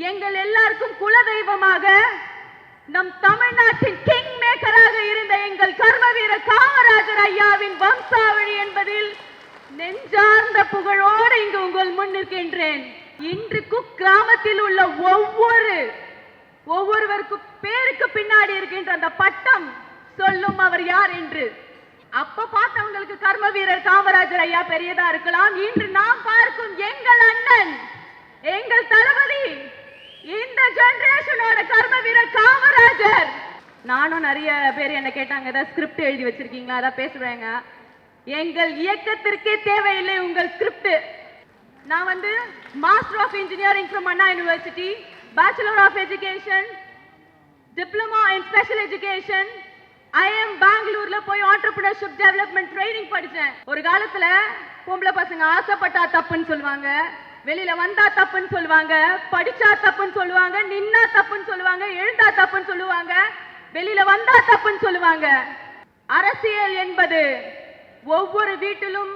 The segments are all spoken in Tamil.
எங்கள் எல்லாருக்கும் குலதெய்வமாக நம் தமிழ்நாட்டின் கிங் மேக்கராக இருந்த எங்கள் கர்மவீர காமராஜர் ஐயாவின் வம்சாவழி என்பதில் நெஞ்சார்ந்த புகழோடு இங்கு உங்கள் முன் நிற்கின்றேன். இன்று கிராமத்தில் உள்ள ஒவ்வொருவருக்கும் பேருக்கு பின்னாடி இருக்கின்ற அந்த பட்டம் சொல்லும் அவர் யார் என்று. அப்ப பார்த்தவங்களுக்கு கர்ம வீரர் காமராஜர் ஐயா பெரியதா இருக்கலாம். இன்று நாம் பார்க்கும் எங்கள் அண்ணன், எங்கள் தளபதி, இந்த ஜெனரேஷனோட கர்ம வீரர் காமராஜர். நானும் நிறைய பேர் என்ன கேட்டாங்க, ஏதாவது ஸ்கிரிப்ட் எழுதி வச்சிருக்கீங்களா, அதான் பேசுறேங்க. எங்கள் இயக்கத்திற்கே தேவையில்லை உங்கள் ஸ்கிரிப்ட். நான் வந்து master of engineering from Anna university, bachelor of education, diploma in special education, IM பெங்களூர்ல போய் ஆண்டர்பிரினர்ஷிப் டெவலப்மெண்ட் ட்ரைனிங் படிச்சேன். ஒரு காலத்துல பொம்பளை பசங்க ஆசைப்பட்டா தப்புன்னு சொல்லுவாங்க, வெளியில வந்தா தப்புன்னு சொல்லுவாங்க, படிச்சா தப்புன்னு சொல்லுவாங்க, நின்னா தப்புன்னு சொல்லுவாங்க, எழுந்தா தப்புன்னு சொல்லுவாங்க, வெளியில வந்தா தப்புன்னு சொல்லுவாங்க. அரசியல் என்பது ஒவ்வொரு வீட்டிலும்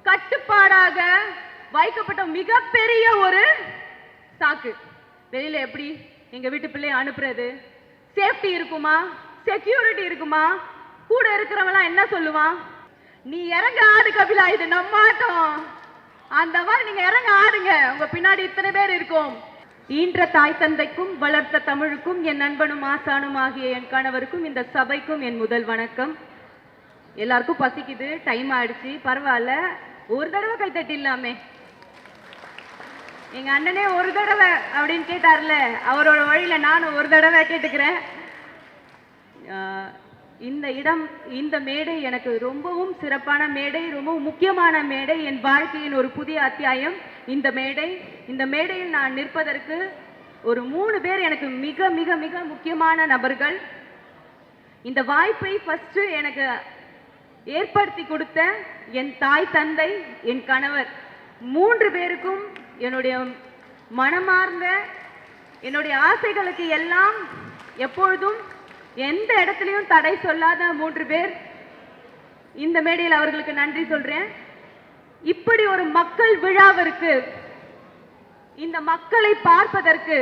கட்டுப்பாடாக வைக்கப்பட்ட மிகப்பெரிய ஒரு சாக்கு. வெளியில எப்படி எங்க வீட்டு பிள்ளைய அனுப்புறது, சேஃப்டி இருக்குமா, செக்யூரிட்டி இருக்குமா, கூட இருக்கிறவங்க என்ன சொல்லுவான், நீ இறங்க ஆடு கபிலா, இது நம்ம ஆட்டம், அந்த மாதிரி நீங்க இறங்க ஆடுங்க, உங்க பின்னாடி இத்தனை பேர் இருக்கும். ஈன்ற தாய் தந்தைக்கும் வளர்த்த தமிழுக்கும் என் நண்பனும் ஆசானும் ஆகிய என் கணவருக்கும் இந்த சபைக்கும் என் முதல் வணக்கம். எல்லாருக்கும் பசிக்குது, டைம் ஆயிடுச்சு, பரவாயில்ல, ஒரு தடவை கை தட்டிடலாமே. எங்க அண்ணனே ஒரு தடவை அப்படின்னு கேட்டார்ல, அவரோட வழியில நானும் ஒரு தடவை கேட்டுக்கிறேன். இந்த இடம், இந்த மேடை எனக்கு ரொம்பவும் சிறப்பான மேடை, ரொம்பவும் முக்கியமான மேடை, என் வாழ்க்கையின் ஒரு புதிய அத்தியாயம் இந்த மேடை. இந்த மேடையில் நான் நிற்பதற்கு ஒரு 3 பேர் எனக்கு மிக மிக மிக முக்கியமான நபர்கள். இந்த வாய்ப்பை ஃபர்ஸ்ட் எனக்கு ஏற்படுத்தி கொடுத்த என் தாய் தந்தை, என் கணவர், 3 பேருக்கும் என்னுடைய மனமார்ந்த, என்னுடைய ஆசைகளுக்கு எல்லாம் எப்பொழுதும் எந்த இடத்துலையும் தடை சொல்லாத 3 பேர். இந்த மேடையில் அவர்களுக்கு நன்றி சொல்றேன். இப்படி ஒரு மக்கள் விழாவிற்கு, இந்த மக்களை பார்ப்பதற்கு,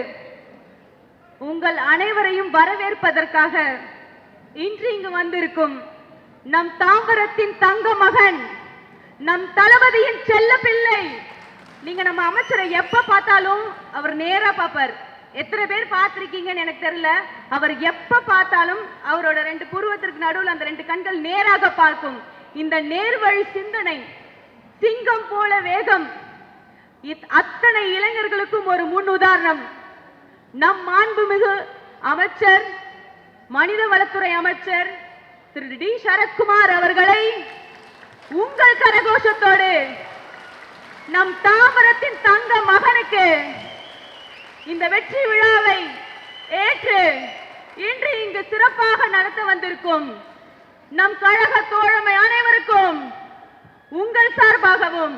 உங்கள் அனைவரையும் வரவேற்பதற்காக இன்று இங்கு வந்திருக்கும் நம் தாம்பரத்தின் தங்க மகன், நம் தளபதியின் செல்ல பிள்ளை. நீங்க நம்ம அமைச்சரை எப்ப பார்த்தாலும் அவர் நேரா பாப்பார். எத்தனை பேர் பார்த்திருக்கீங்கன்னு எனக்கு தெரியல. அவர் எப்ப பார்த்தாலும் அவரோட 2 புருவத்திற்கு நடுவில் அந்த 2 கண்கள் நேராக பார்க்கும். இந்த நேர்வழி சிந்தனை, சிங்கம் போல வேகம், அத்தனை இளைஞர்களுக்கும் ஒரு முன் உதாரணம். நம் மாண்புமிகு அமைச்சர், மனிதவளத்துறை அமைச்சர் திரு டி சரத்குமார் அவர்களை உங்கள் கரகோஷத்தோடு நம் தாம்பரத்தின் தங்க மகனுக்கு இந்த வெற்றி விழாவை ஏற்று இன்று இங்கு சிறப்பாக நடத்த வந்திருக்கும் நம் கழக தோழமை அனைவருக்கும் உங்கள் சார்பாகவும்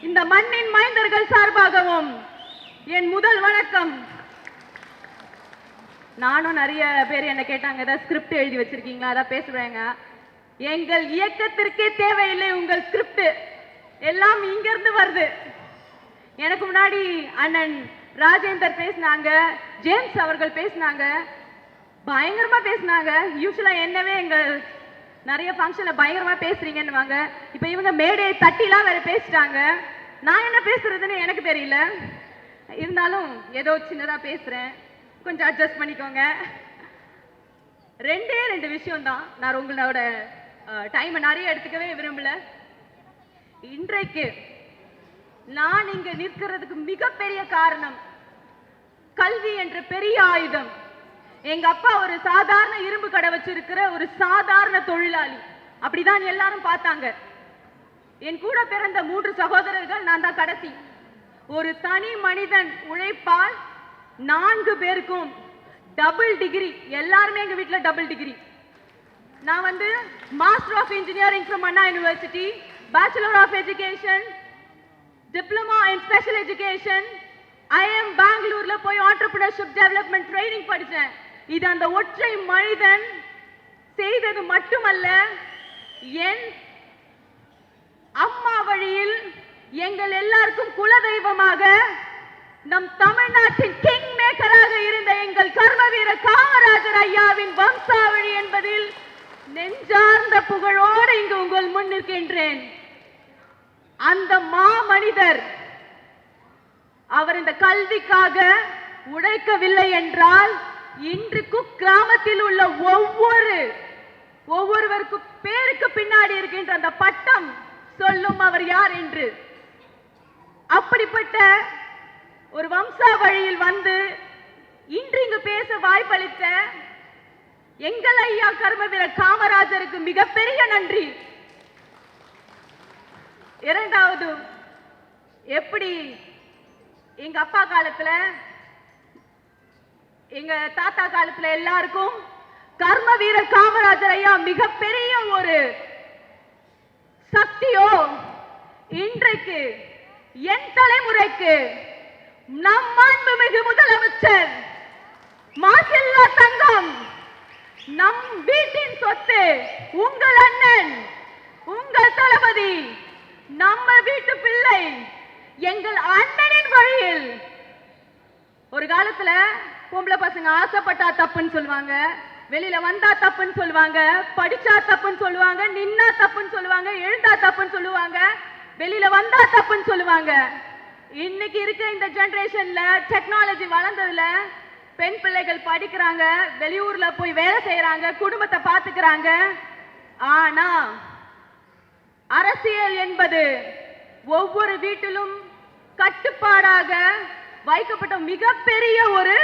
இந்த மண்ணின் மைந்தர்கள் சார்பாகவும் என் முதல் வணக்கம். நானும் நிறைய பேர் என்ன கேட்டாங்க, ஏதாவது ஸ்கிரிப்ட் எழுதி வச்சிருக்கீங்களா, அதான் பேசுறேங்க. எங்கள் இயக்கத்திற்கே தேவையில்லை உங்கள் ஸ்கிரிப்ட், எல்லாம் இங்க இருந்து வருது. எனக்கு முன்னாடி அண்ணன் ராஜேந்தர் பேசினாங்க, ஜேம்ஸ் அவர்கள் பேசினாங்க, பயங்கரமா பேசினாங்க. யூஸ்வலா என்னவே எங்க நிறைய ஃபங்க்ஷன்ல பயங்கரமா பேசுறீங்கன்னு வாங்க. இப்ப இவங்க மேடையை தட்டிலாம் வேற பேசிட்டாங்க. நான் என்ன பேசுறதுன்னு எனக்கு தெரியல, இருந்தாலும் ஏதோ சின்னதா பேசுறேன், கொஞ்சம் அட்ஜஸ்ட் பண்ணிக்கோங்க. 2 விஷயம் தான், நான் உங்களோட டைமை நிறைய எடுத்துக்கவே விரும்பல. இன்றைக்கு நான் இங்க நிற்கிறதுக்கு மிகப்பெரிய காரணம் கல்வி என்ற பெரிய ஆயுதம். எங்க அப்பா ஒரு சாதாரண இரும்பு கடை வச்சிருக்கிற ஒரு சாதாரண தொழிலாளி, அப்படிதான் எல்லாரும் பார்த்தாங்க. என் கூட பிறந்த 3 சகோதரர்கள், நான் தான் கடைசி. ஒரு தனி மனிதன் உழைப்பால் 4 பேருக்கும் டபுள் டிகிரி, எல்லாருமே எங்க வீட்டுல டபுள் டிகிரி. நான் வந்து master of engineering from Anna university, bachelor of education, diploma in special education, IM பெங்களூர்ல போய் ஆண்டர்பிரினர்ஷிப் டெவலப்மெண்ட் ட்ரைனிங் படிச்சேன். இது அந்த ஒற்றை மனிதன் செய்தது மட்டுமல்ல, என் அம்மா வழியில் எங்கள் எல்லாருக்கும் குலதெய்வமாக நம் தமிழ்நாட்டின் கிங் அம்மாவின் வம்சாவழி என்பதில் நெஞ்சார்ந்த புகழோடு இங்கு உங்கள் முன் நிற்கின்றேன். அந்த மாமனிதர் அவர் இந்த கல்விக்காக உழைக்கவில்லை என்றால் இன்று குக்கிராமத்தில் உள்ள ஒவ்வொருவருக்கு பேருக்கு பின்னாடி இருக்கின்ற அந்த பட்டம் சொல்லும் அவர் யார் என்று. அப்படிப்பட்ட ஒரு வம்சாவழியில் வந்து இன்று இங்கு பேச வாய்ப்பளித்த எங்கள் ஐயா கர்மவீரர் காமராஜருக்கு மிகப்பெரிய நன்றி. இரண்டாவது, எப்படி எங்க அப்பா காலத்துல எங்க தாத்தா காலத்துல எல்லாருக்கும் கர்மவீரர் காமராஜர் ஐயா மிகப்பெரிய ஒரு சக்தியோ, இன்றைக்கு என் தலைமுறைக்கு நம் மாண்புமிகு முதலமைச்சர் மாசில்லா தங்கம், நம் வீட்டின் சொத்து, உங்கள் அண்ணன், உங்கள் தளபதி, நம்ம வீட்டு பிள்ளை, எங்கள் அண்ணனின் வழியில். ஒரு காலத்துல பொம்பளை பசங்க ஆசைப்பட்டா தப்புன்னு சொல்லுவாங்க, வெளியில வந்தா தப்புன்னு சொல்லுவாங்க, படிச்சா தப்புன்னு சொல்லுவாங்க, நின்னா தப்புன்னு சொல்லுவாங்க, எழுந்தா தப்புன்னு சொல்லுவாங்க, வெளியில வந்தா தப்புன்னு சொல்லுவாங்க. இன்னைக்கு இருக்க இந்த ஜெனரேஷன்ல டெக்னாலஜி வளர்ந்ததுல பெண் பிள்ளைகள் படிக்கிறாங்க, வெளியூர்ல போய் வேலை செய்யறாங்க, குடும்பத்தை பாத்துக்கிறாங்க. ஆனா அரசியல் என்பது ஒவ்வொரு வீட்டிலும் கட்டுப்பாடாக வைக்கப்பட்ட மிகப்பெரிய ஒரு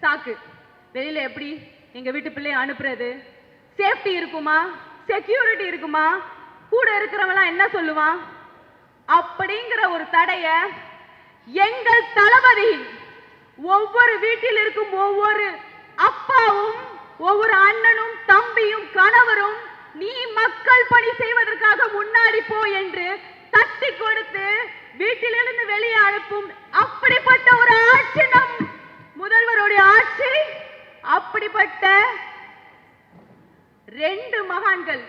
சாக்கு. வெளியில எப்படி எங்க வீட்டு பிள்ளைய அனுப்புறது, சேஃப்டி இருக்குமா, செக்யூரிட்டி இருக்குமா, கூட இருக்கிறவங்க என்ன சொல்லுவான் அப்படிங்கிற ஒரு தடைய எங்கள் தளபதி ஒவ்வொரு வீட்டில் இருக்கும் ஒவ்வொரு அப்பாவும், ஒவ்வொரு அண்ணனும், தம்பியும், கணவரும் நீ மக்கள் பணி செய்வதற்காக முன்னாடி போ என்று தட்டி கொடுத்து வீட்டிலிருந்து வெளியே அனுப்பும் அப்படிப்பட்ட ஒரு ஆட்சி நம் முதல்வருடைய ஆட்சி. அப்படிப்பட்ட ரெண்டு மகான்கள்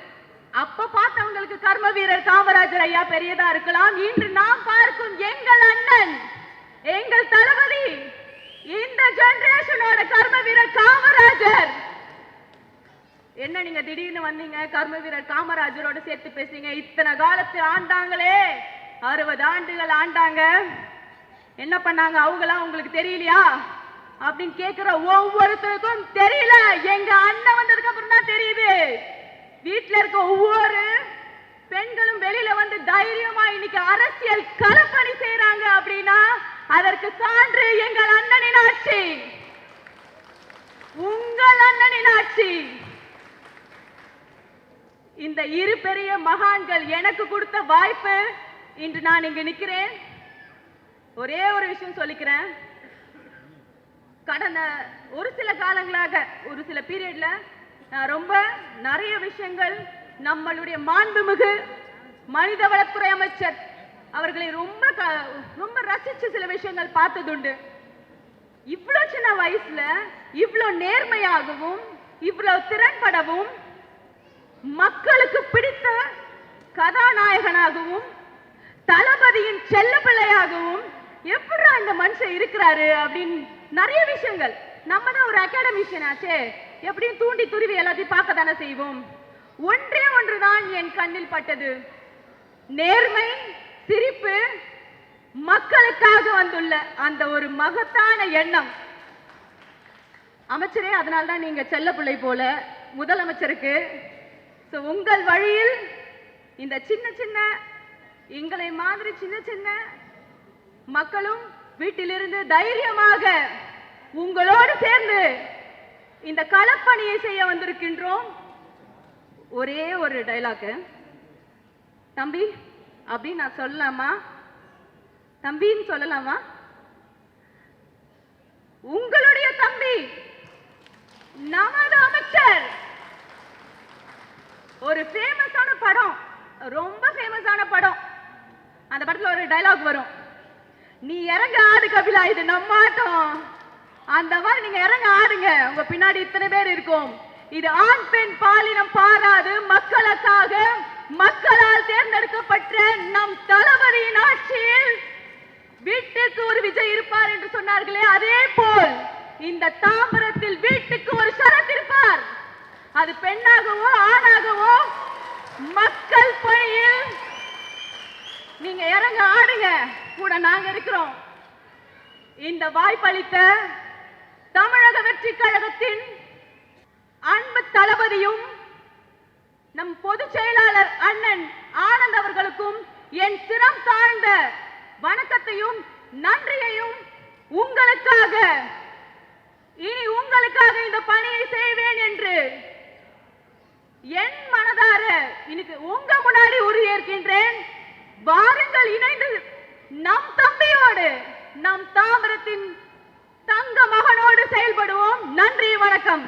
அப்ப பார்த்தவங்களுக்கு கர்ம வீரர் காமராஜர் ஐயா பெரியதா இருக்கலாம், இன்று நாம் பார்க்கும் எங்கள் அண்ணன், எங்கள் தளபதி, இந்த ஜெனரேஷனோட கர்ம வீரர் காமராஜர். என்ன நீங்க திடீர்னு வந்தீங்க கர்ம வீரர் காமராஜரோட சேர்த்து பேசுறீங்க? இத்தனை காலத்து ஆண்டாங்களே, 60 ஆண்டுகள் ஆண்டாங்க, என்ன பண்ணாங்க அவங்களாம் உங்களுக்கு தெரியலையா அப்படின்னு கேட்கிற ஒவ்வொருத்தருக்கும் தெரியல. எங்க அண்ணன் வந்ததுக்கு அப்புறம் தான் தெரியுது. வீட்டுல இருக்க ஒவ்வொரு பெண்களும் வெளியில வந்து தைரியமா இன்னைக்கு அரசியல் களப்பணி செய்யறாங்க அப்படின்னா அதற்கு சான்று எங்கள் அண்ணனின் ஆட்சி, உங்கள் அண்ணனின் ஆட்சி. இந்த இரு பெரிய மகான்கள் எனக்கு கொடுத்த வாய்ப்பு. இன்று நான் இங்கு நிற்கிறேன். ஒரே ஒரு விஷயம் சொல்லிக்கிறேன். கடந்த ஒரு சில காலங்களாக, ஒரு சில பீரியட்ல ரொம்ப நிறைய விஷயங்கள் நம்மளுடைய மாண்புமிகு மனிதவளத்துறை அமைச்சர் அவர்களை ரொம்ப ரசிச்சு சில விஷயங்கள் பார்த்ததுண்டு. இவ்வளவு சின்ன வயசுல இவ்வளவு நேர்மையாகவும் இவ்வளவு திறன்படவும் மக்களுக்கு பிடித்த கதாநாயகனாகவும் தளபதியின் செல்ல பிள்ளையாகவும் எப்படி இந்த மனுஷன் இருக்கிறாரு அப்படின்னு நிறைய விஷயங்கள். நம்ம தான் ஒரு அகாடமிஷியன் ஆச்சே, எப்படியும் தூண்டி துருவி எல்லாத்தையும் பார்க்க தானே செய்வோம். ஒன்றே ஒன்றுதான் என் கண்ணில் பட்டது, நேர்மை, சிரிப்பு, மக்களுக்காக வந்துள்ள அந்த ஒரு மகத்தான எண்ணம். அமைச்சரே, அதனால்தான் நீங்க செல்ல பிள்ளை போல முதலமைச்சருக்கு. உங்கள் வழியில் இந்த சின்ன சின்ன எங்களை மாதிரி சின்ன சின்ன மக்களும் வீட்டிலிருந்து தைரியமாக உங்களோடு சேர்ந்து இந்த களப்பணியை செய்ய வந்திருக்கின்றோம். ஒரே ஒரு டைலாக், தம்பி அப்படின்னு நான் சொல்லலாமா? தம்பின்னு சொல்லலாமா? உங்களுடைய தம்பி நமது அமைச்சர். ஒரு ஃபேமஸான படம், ரொம்ப ஃபேமஸான படம். அந்த படத்துல ஒரு டைலாக் வரும், நீ இறங்க ஆடு கபிலா, இது நம்ம ஆட்டம். அந்த மாதிரி நீங்க இறங்க ஆடுங்க, உங்க பின்னாடி இத்தனை பேர் இருக்கும். இது ஆண் பெண் பாலினம் பாராது மக்களுக்காக மக்களால் தேர்ந்தெடுக்கப்பட்ட நம் தளபதியின் ஆட்சியில் வீட்டுக்கு ஒரு விஜய் இருப்பார் என்று சொன்னார்களே, அதே போல் இந்த தாம்பரத்தில் வீட்டுக்கு ஒரு ஷரத் இருப்பார். அது பெண்ணாகவோ ஆணாகவோ மக்கள் பணியில் நீங்க இறங்க ஆடுங்க, கூட நாங்க இருக்கிறோம். இந்த வாய்ப்பளித்த தமிழக வெற்றி கழகத்தின் அன்பு தளபதியும் நம் பொதுச் செயலாளர் அண்ணன் ஆனந்த் அவர்களுக்கும் என் சிரம் தாழ்ந்த வணக்கத்தையும் நன்றியையும் உங்களுக்காக இந்த பணியை செய்வேன் என்று என் மனதார இன்னைக்கு உங்க முன்னாடி உறுதியேற்கின்றேன். வாருங்கள், இணைந்து நம் தம்பியோடு நம் தாம்பரத்தின் தங்க மகனோடு செயல்படுவோம். நன்றி, வணக்கம்.